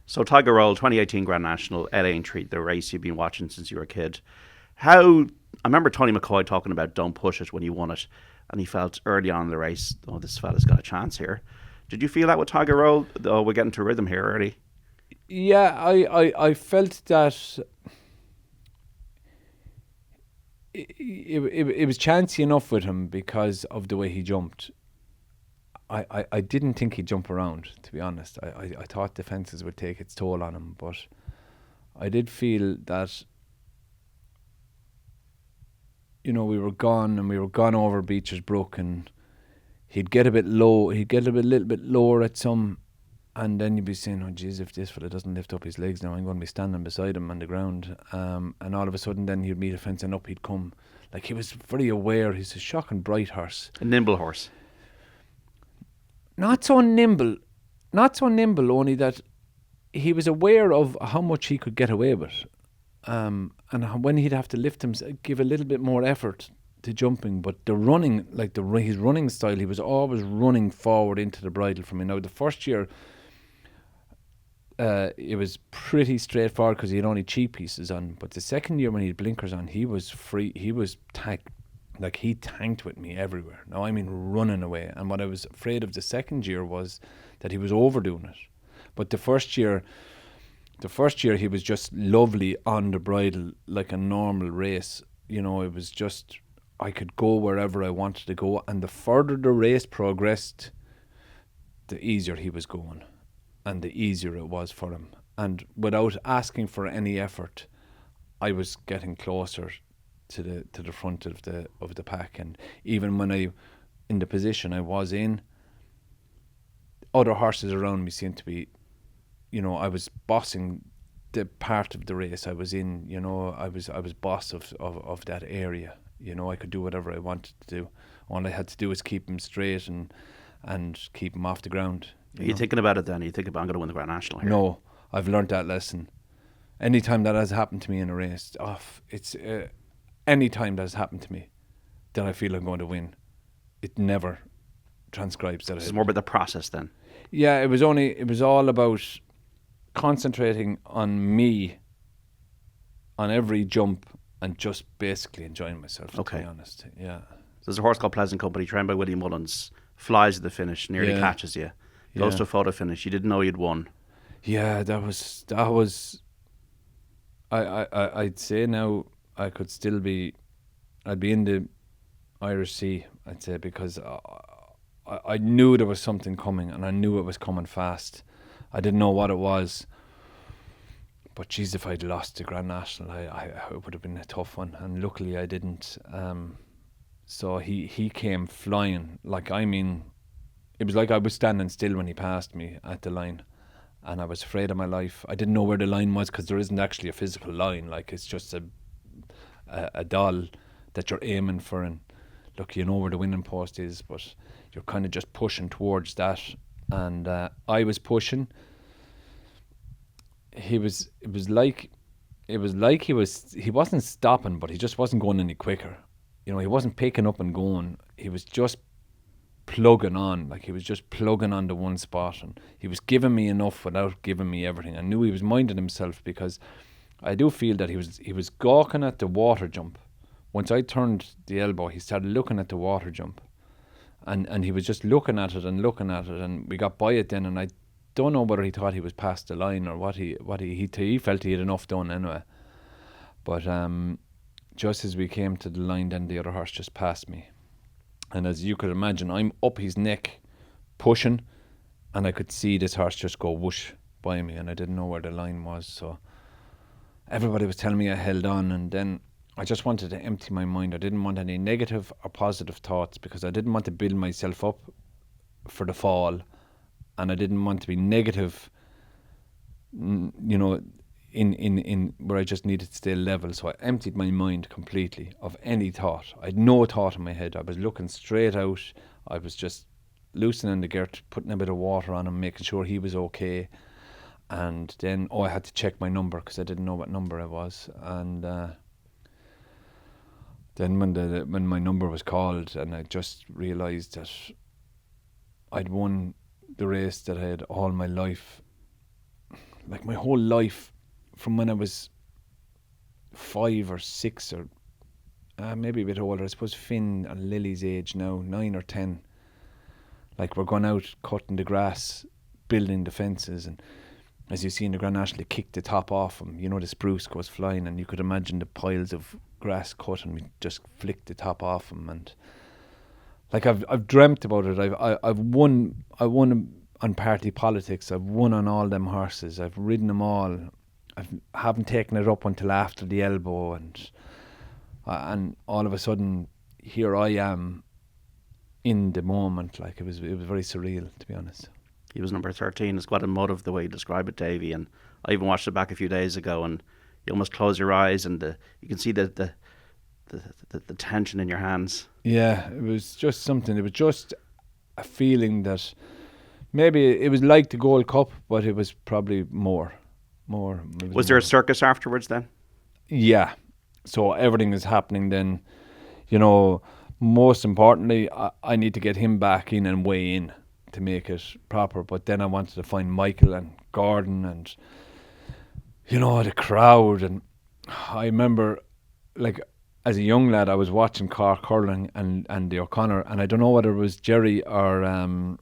So Tiger Roll, 2018 Grand National at Aintree, the race you've been watching since you were a kid. How I remember Tony McCoy talking about don't push it when you won it, and he felt early on in the race, oh, this fella's got a chance here. Did you feel that with Tiger Roll? Oh, we're getting to rhythm here early. Yeah, I felt that it was chancy enough with him because of the way he jumped. I didn't think he'd jump around, to be honest. I thought the fences would take its toll on him, but I did feel that, we were gone and we were gone over Beecher's Brook, and he'd get a bit low, little bit lower at some, and then you'd be saying, oh geez, if this fella doesn't lift up his legs now, I'm going to be standing beside him on the ground. And all of a sudden then he'd meet a fence and up he'd come. Like, he was very aware. He's a shocking bright horse. A nimble horse. Not so nimble, only that he was aware of how much he could get away with. And when he'd have to lift him, give a little bit more effort to jumping, but the running, like his running style, he was always running forward into the bridle for me. Now, the first year, it was pretty straightforward because he had only cheap pieces on, but the second year when he had blinkers on, he was free, he was he tanked with me everywhere. Now, I mean running away. And what I was afraid of the second year was that he was overdoing it. But the first year he was just lovely on the bridle, like a normal race. It was just, I could go wherever I wanted to go, and the further the race progressed, the easier he was going, and the easier it was for him. And without asking for any effort, I was getting closer to the front of the pack. And even when in the position I was in, other horses around me seemed to be, I was bossing the part of the race I was in. I was boss of that area. I could do whatever I wanted to do. All I had to do was keep him straight and keep him off the ground. Are you thinking about it then? Are you thinking about, I'm going to win the Grand National here? No, I've learnt that lesson. Anytime that has happened to me in a race, anytime that has happened to me, that I feel I'm going to win, it never transcribes that. It's more about the process then. Yeah, it was all about concentrating on me on every jump and just basically enjoying myself, to be honest. Yeah. So there's a horse called Pleasant Company, trained by William Mullins, flies at the finish, nearly catches you, goes to a photo finish. You didn't know you'd won. Yeah, that was I'd say now I could still be, I'd be in the Irish Sea, I'd say, because I knew there was something coming, and I knew it was coming fast. I didn't know what it was, but geez, if I'd lost the Grand National, it would have been a tough one, and luckily I didn't. So he came flying, it was like I was standing still when he passed me at the line, and I was afraid of my life. I didn't know where the line was, because there isn't actually a physical line. Like, it's just a doll that you're aiming for, and look, you know where the winning post is, but you're kind of just pushing towards that. And I was pushing. It was like he wasn't stopping, but he just wasn't going any quicker. He wasn't picking up and going. He was just plugging on, like he was just plugging on to one spot, and he was giving me enough without giving me everything. I knew he was minding himself, because I do feel that he was gawking at the water jump. Once I turned the elbow, he started looking at the water jump, and he was just looking at it, and we got by it then, and I don't know whether he thought he was past the line or what he felt he had enough done anyway. But just as we came to the line, then the other horse just passed me. And as you could imagine, I'm up his neck, pushing, and I could see this horse just go whoosh by me, and I didn't know where the line was. So everybody was telling me I held on, and then I just wanted to empty my mind. I didn't want any negative or positive thoughts, because I didn't want to build myself up for the fall, and I didn't want to be negative, in where I just needed to stay level. So I emptied my mind completely of any thought. I had no thought in my head. I was looking straight out. I was just loosening the girth, putting a bit of water on him, making sure he was okay. And then I had to check my number, because I didn't know what number I was. And then when my number was called, and I just realised that I'd won the race that I had all my life like my whole life, from when I was 5 or 6 or maybe a bit older. I suppose Finn and Lily's age now, 9 or 10. Like, we're going out cutting the grass, building the fences, and as you see in the Grand National, they kick the top off them. You know, the spruce goes flying, and you could imagine the piles of grass cut, and we just flick the top off them. And like, I've dreamt about it. I've won. I won on party politics. I've won on all them horses. I've ridden them all. Haven't taken it up until after the Elbow, and all of a sudden, here I am in the moment. Like, it was very surreal, to be honest. He was number 13. It's quite emotive the way you describe it, Davy. And I even watched it back a few days ago, and you almost close your eyes, and you can see the tension in your hands. Yeah, it was just something. It was just a feeling that maybe it was like the Gold Cup, but it was probably more. Was there a circus afterwards then? Yeah. So everything is happening then. You know, most importantly, I need to get him back in and weigh in to make it proper. But then I wanted to find Michael and Gordon and, you know, the crowd. And I remember, like, as a young lad, I was watching Cork hurling and the O'Connor, and I don't know whether it was Jerry or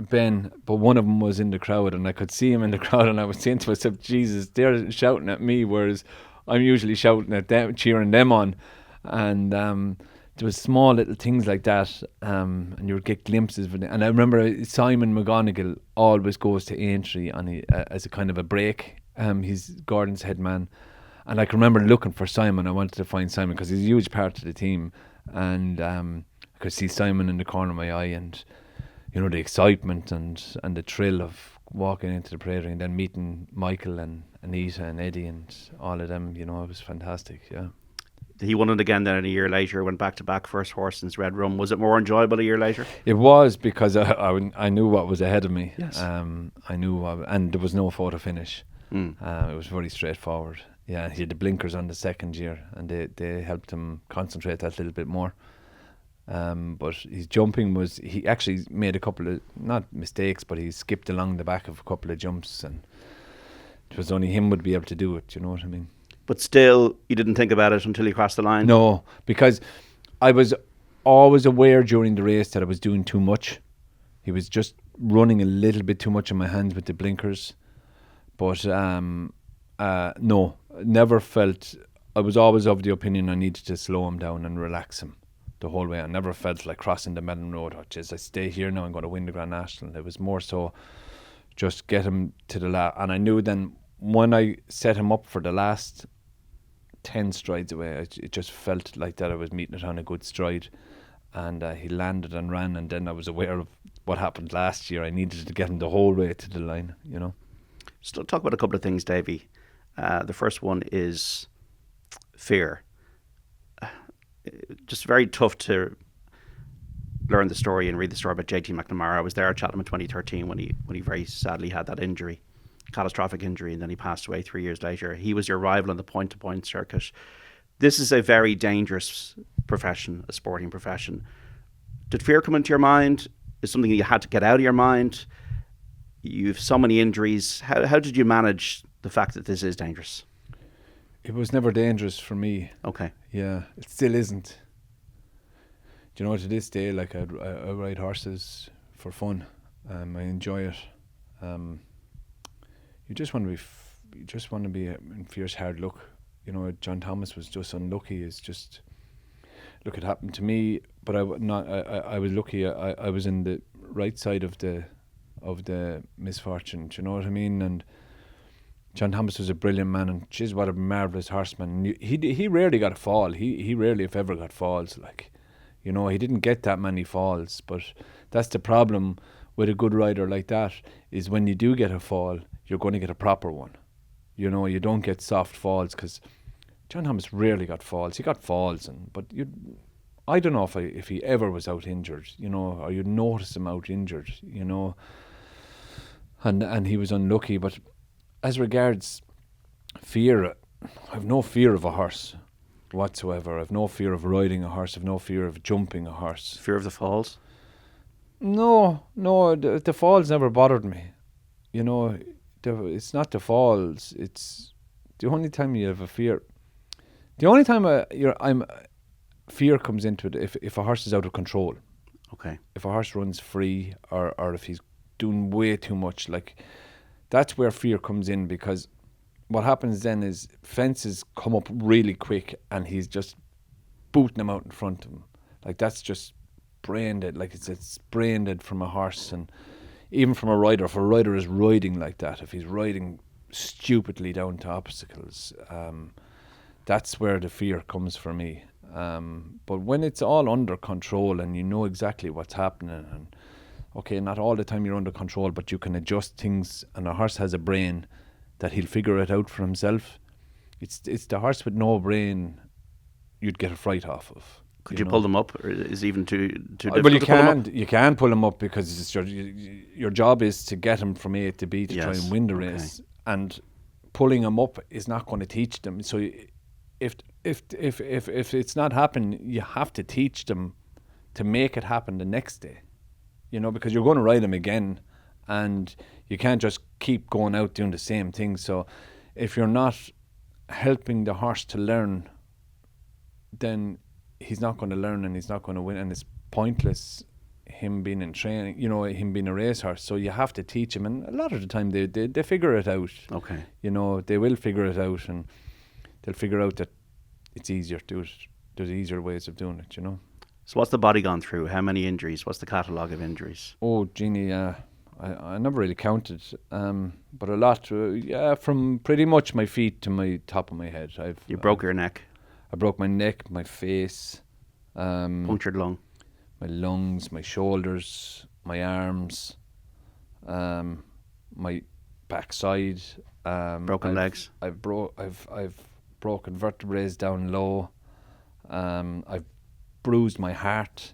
Ben, but one of them was in the crowd, and I could see him in the crowd, and I was saying to myself, Jesus, they're shouting at me, whereas I'm usually shouting at them, cheering them on. And there was small little things like that, and you would get glimpses of it. And I remember Simon McGonigal always goes to Aintree as a kind of a break. He's Gordon's head man. And I can remember looking for Simon. I wanted to find Simon because he's a huge part of the team. And I could see Simon in the corner of my eye, and, you know, the excitement and the thrill of walking into the parade ring and then meeting Michael and Anita and Eddie and all of them. You know, it was fantastic, yeah. He won it again then a year later, went back-to-back first horse since Red Rum. Was it more enjoyable a year later? It was, because I knew what was ahead of me. Yes. I knew, and there was no photo finish. It was very straightforward. Yeah, he had the blinkers on the second year, and they helped him concentrate that little bit more. But his jumping he actually made a couple of, not mistakes, but he skipped along the back of a couple of jumps, and it was only him would be able to do it, you know what I mean? But still, you didn't think about it until you crossed the line? No, because I was always aware during the race that I was doing too much. He was just running a little bit too much in my hands with the blinkers. But no, never felt. I was always of the opinion I needed to slow him down and relax him the whole way. I never felt like crossing the Mellon Road. Oh, geez, I stay here now, I'm going to win the Grand National. It was more so just get him to the last. And I knew then when I set him up for the last 10 strides away, it just felt like that I was meeting it on a good stride. And he landed and ran, and then I was aware of what happened last year. I needed to get him the whole way to the line, you know. So talk about a couple of things, Davy. The first one is fear. Just very tough to learn the story and read the story about JT McNamara. I was there at Cheltenham in 2013 when he very sadly had that injury, catastrophic injury, and then he passed away 3 years later. He was your rival on the point-to-point circuit. This is a very dangerous profession, a sporting profession. Did fear come into your mind? Is something you had to get out of your mind? You've so many injuries. How did you manage the fact that this is dangerous? It was never dangerous for me. Okay. Yeah, it still isn't. Do you know, to this day, like, I ride horses for fun. I enjoy it. You just want to be in fierce hard luck. You know, John Thomas was just unlucky. It's just, look, it happened to me, but I was lucky. I was in the right side of the misfortune. Do you know what I mean? And John Thomas was a brilliant man, and geez, what a marvellous horseman. And he rarely got a fall. He rarely, if ever, got falls. Like, you know, he didn't get that many falls. But that's the problem with a good rider like that, is when you do get a fall, you're going to get a proper one. You know, you don't get soft falls, because John Thomas rarely got falls. He got falls, but I don't know if he ever was out injured, you know, or you'd notice him out injured, you know. And he was unlucky. But as regards fear, I've no fear of a horse whatsoever. I've no fear of riding a horse. I've no fear of jumping a horse. Fear of the falls? No, the falls never bothered me. You know, it's not the falls. It's the only time you have a fear. The only time fear comes into it if a horse is out of control. Okay. If a horse runs free or if he's doing way too much, like that's where fear comes in, because what happens then is fences come up really quick and he's just booting them out in front of him. Like that's just brain dead. Like it's brain dead from a horse, and even from a rider. If a rider is riding like that, if he's riding stupidly down to obstacles, that's where the fear comes for me. But when it's all under control and you know exactly what's happening, and okay, not all the time you're under control, but you can adjust things, and a horse has a brain that he'll figure it out for himself. It's the horse with no brain you'd get a fright off of. Could you pull them up, or is it even too difficult? Well, to pull them up? you can pull them up, because it's your job is to get them from A to B to try and win the race, and pulling them up is not going to teach them. So if it's not happening, you have to teach them to make it happen the next day, because you're going to ride them again, and you can't just keep going out doing the same thing. So if you're not helping the horse to learn, then he's not going to learn and he's not going to win, and it's pointless him being in training, him being a racehorse. So you have to teach him, and a lot of the time they figure it out. Okay. They will figure it out, and they'll figure out that it's easier to do it. There's easier ways of doing it, So what's the body gone through? How many injuries? What's the catalogue of injuries? Oh, Jeannie, I never really counted, but a lot. From pretty much my feet to my top of my head. You broke your neck. I broke my neck, my face, Punctured lung. my lungs, my shoulders, my arms, my backside. Broken legs. I've broken vertebrae down low. I've bruised my heart.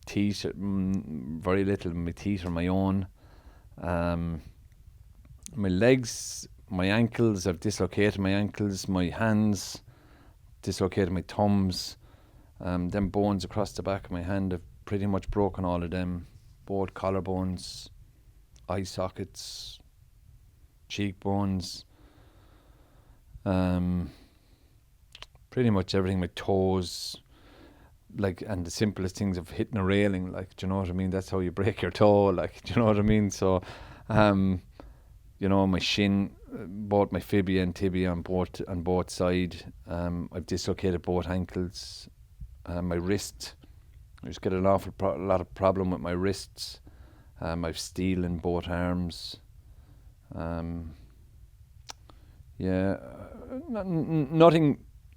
Teeth, very little. My teeth are my own. My legs. My ankles, I've dislocated my ankles, my hands, dislocated my thumbs. Them bones across the back of my hand, I've pretty much broken all of them. Both collarbones, eye sockets, cheekbones. Pretty much everything, my toes. And the simplest things of hitting a railing, do you know what I mean? That's how you break your toe, do you know what I mean? So, my shin, both my fibia and tibia on both sides. I've dislocated both ankles. My wrist, I just get an awful lot of problem with my wrists. I've steel in both arms. Nothing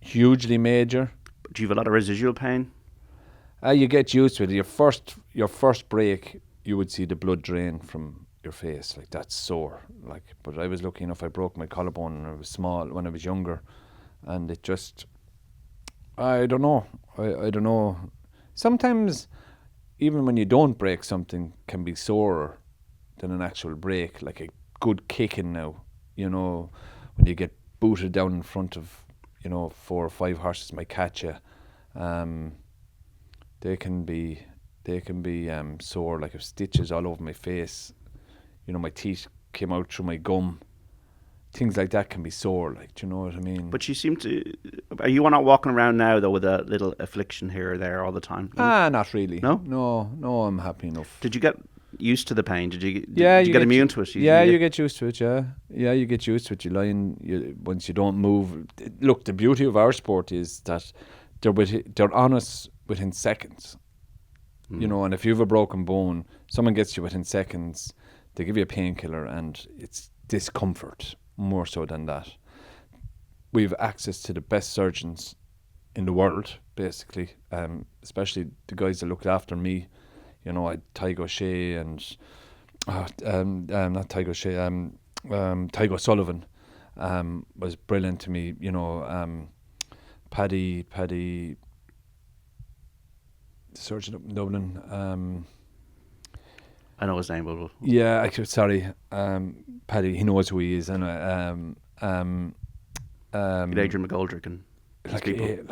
hugely major. Do you have a lot of residual pain? You get used to it. Your first break, you would see the blood drain from your face, that's sore. But I was lucky enough, I broke my collarbone when I was small, when I was younger, and it just, I don't know. I don't know. Sometimes, even when you don't break something, can be sorer than an actual break, like a good kicking now. When you get booted down in front of, 4 or 5 horses might catch you. They can be sore, like if stitches all over my face. My teeth came out through my gum. Things like that can be sore, do you know what I mean? But you seem to... Are you not walking around now, though, with a little affliction here or there all the time? No? Not really. No? No, I'm happy enough. Did you get used to the pain? Did you get immune to it? You get used to it, yeah. Yeah, you get used to it. You lie in, once you don't move... Look, the beauty of our sport is that they're on us within seconds. And if you have a broken bone, someone gets you within seconds, they give you a painkiller, and it's discomfort more so than that. We have access to the best surgeons in the world, basically, especially the guys that looked after me. I had Tygo Shea and not Tygo Shea, Tygo Sullivan was brilliant to me. Paddy, the surgeon up in Dublin. I know his name, but... Yeah, actually, sorry. Paddy, he knows who he is. And Adrian McGoldrick and his people.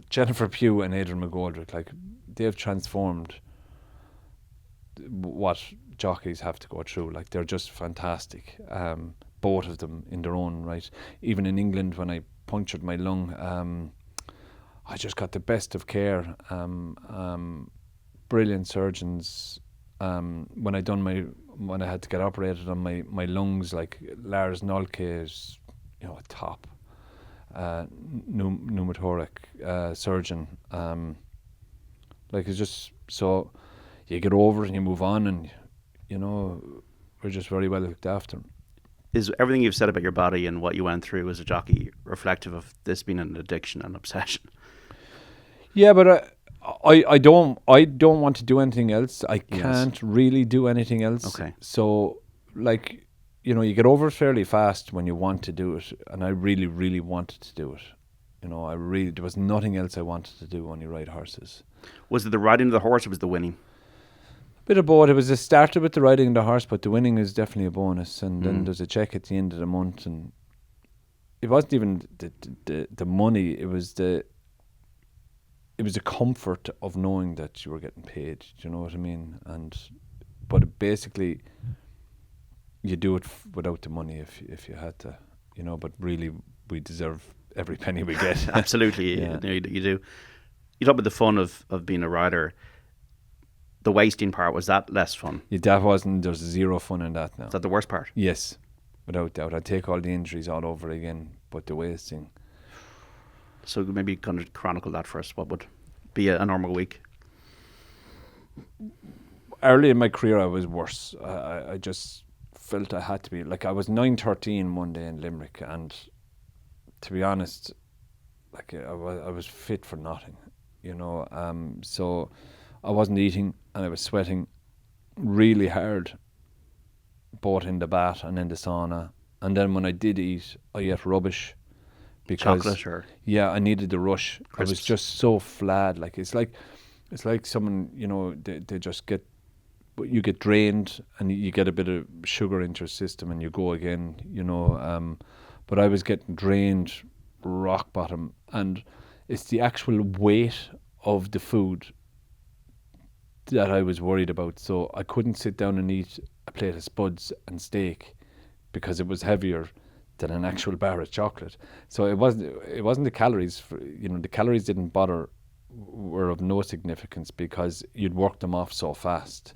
Jennifer Pugh and Adrian McGoldrick, they've transformed what jockeys have to go through. Like, they're just fantastic, both of them in their own right. Even in England, when I punctured my lung, I just got the best of care. Brilliant surgeons. When I had to get operated on my lungs, like Lars Nolke is, a top pneumatoric surgeon. Like, it's just, so you get over it and you move on, and we're just very well looked after. Is everything you've said about your body and what you went through as a jockey reflective of this being an addiction and obsession? Yeah, but I don't want to do anything else. I can't really do anything else. Okay. So, like, you get over it fairly fast when you want to do it, and I really, really wanted to do it. There was nothing else I wanted to do when you ride horses. Was it the riding of the horse or was the winning? Bit of both. It was started with the riding of the horse, but the winning is definitely a bonus. And then there's a check at the end of the month, and it wasn't even the money. It was the comfort of knowing that you were getting paid. Do you know what I mean? But basically, you do it without the money if you had to. But really, we deserve every penny we get. Absolutely, Yeah. you do. You talk about the fun of being a rider. The wasting part, was that less fun? Yeah, there's zero fun in that now. Is that the worst part? Yes, without doubt. I'd take all the injuries all over again, but the wasting. So maybe kind of chronicle that for us. What would be a normal week? Early in my career, I was worse. I just felt I had to be. Like, I was 9:13 one day in Limerick, and to be honest, like, I was fit for nothing, so I wasn't eating and I was sweating really hard, both in the bath and in the sauna. And then when I did eat, I ate rubbish because Chocolate or I needed the rush. crisps. I was just so flat. Like, it's like someone, they just you get drained and you get a bit of sugar into your system and you go again, but I was getting drained rock bottom, and it's the actual weight of the food that I was worried about. So I couldn't sit down and eat a plate of spuds and steak because it was heavier than an actual bar of chocolate. So it wasn't the calories. The calories didn't bother, were of no significance because you'd work them off so fast.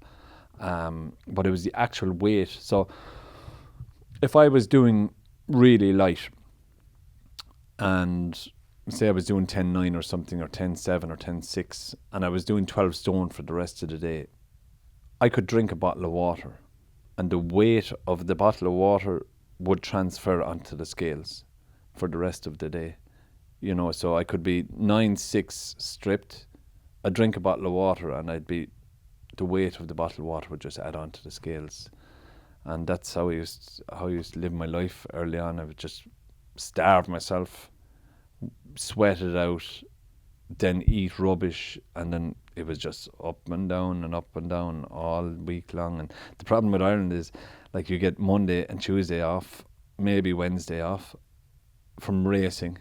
But it was the actual weight. So if I was doing really light, and say I was doing 10.9 or something, or 10.7 or 10.6, and I was doing 12 stone for the rest of the day, I could drink a bottle of water, and the weight of the bottle of water would transfer onto the scales for the rest of the day. So I could be 9.6 stripped, I'd drink a bottle of water, and the weight of the bottle of water would just add on to the scales. And that's how I used to live my life early on. I would just starve myself, sweat it out, then eat rubbish, and then it was just up and down all week long. And the problem with Ireland is, like, you get Monday and Tuesday off, maybe Wednesday off from racing,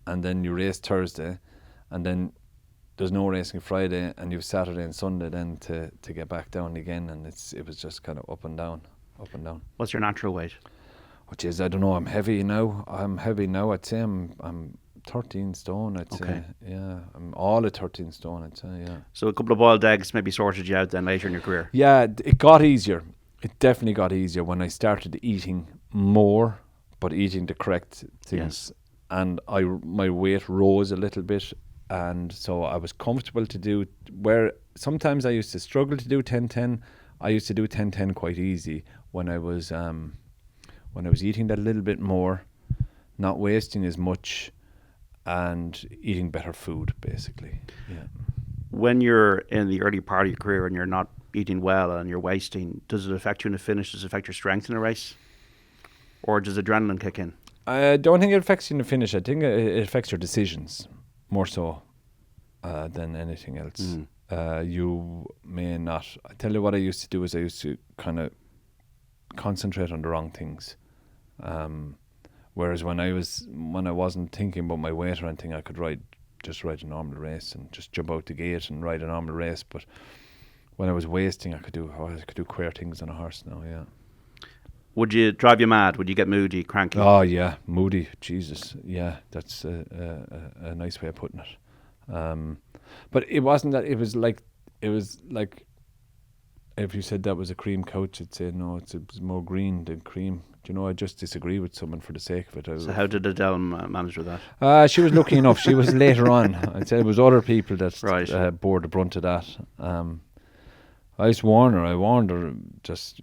and then you race Thursday, and then there's no racing Friday, and you've Saturday and Sunday then to get back down again, and it was just kind of up and down. What's your natural weight? Which is, I don't know, I'm heavy now. I'd say I'm 13 stone, I'd say. Okay. Yeah, I'm all at 13 stone, I'd say, yeah. So a couple of boiled eggs maybe sorted you out then later in your career? Yeah, it got easier. It definitely got easier when I started eating more, but eating the correct things. Yes. And my weight rose a little bit, and so I was comfortable to do, where sometimes I used to struggle to do 10.10. I used to do 10.10 quite easy when I was eating that little bit more, not wasting as much, and eating better food, basically. Yeah. When you're in the early part of your career and you're not eating well and you're wasting, does it affect you in the finish? Does it affect your strength in a race? Or does adrenaline kick in? I don't think it affects you in the finish. I think it affects your decisions more so than anything else. You may not. I tell you what I used to do is I used to kind of concentrate on the wrong things. Whereas when I wasn't thinking about my weight or anything, I could just ride a normal race and just jump out the gate and ride a normal race. But when I was wasting, I could do queer things on a horse now. Yeah. Would you drive you mad? Would you get moody, cranky? Oh yeah, moody. Jesus, yeah, that's a nice way of putting it. But it wasn't that. It was like if you said that was a cream couch, I'd say no. It's more green than cream. Do you know? I just disagree with someone for the sake of it. So how did Adele manage with that? She was lucky enough. She was later on. I'd say it was other people that Right. bore the brunt of that. I just warned her. I warned her. Just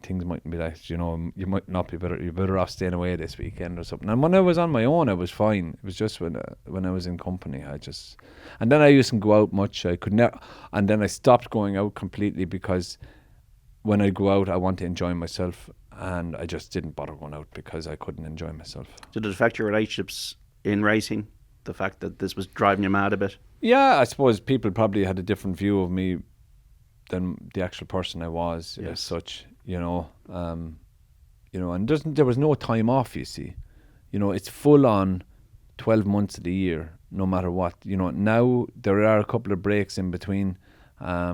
things mightn't be like you might not be better. You're better off staying away this weekend or something. And when I was on my own, I was fine. It was just when I was in company, and then I used to go out much. I could never, and then I stopped going out completely because when I go out, I want to enjoy myself, and I just didn't bother going out because I couldn't enjoy myself. Did it affect your relationships in racing? The fact that this was driving you mad a bit? Yeah, I suppose people probably had a different view of me than the actual person I was as such, and there was no time off, you see. It's full on 12 months of the year, no matter what. Now there are a couple of breaks in between, a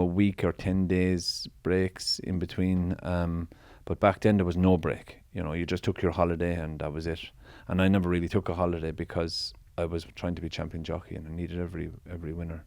week or 10 days breaks in between, but back then there was no break. You just took your holiday and that was it. And I never really took a holiday because I was trying to be champion jockey and I needed every winner.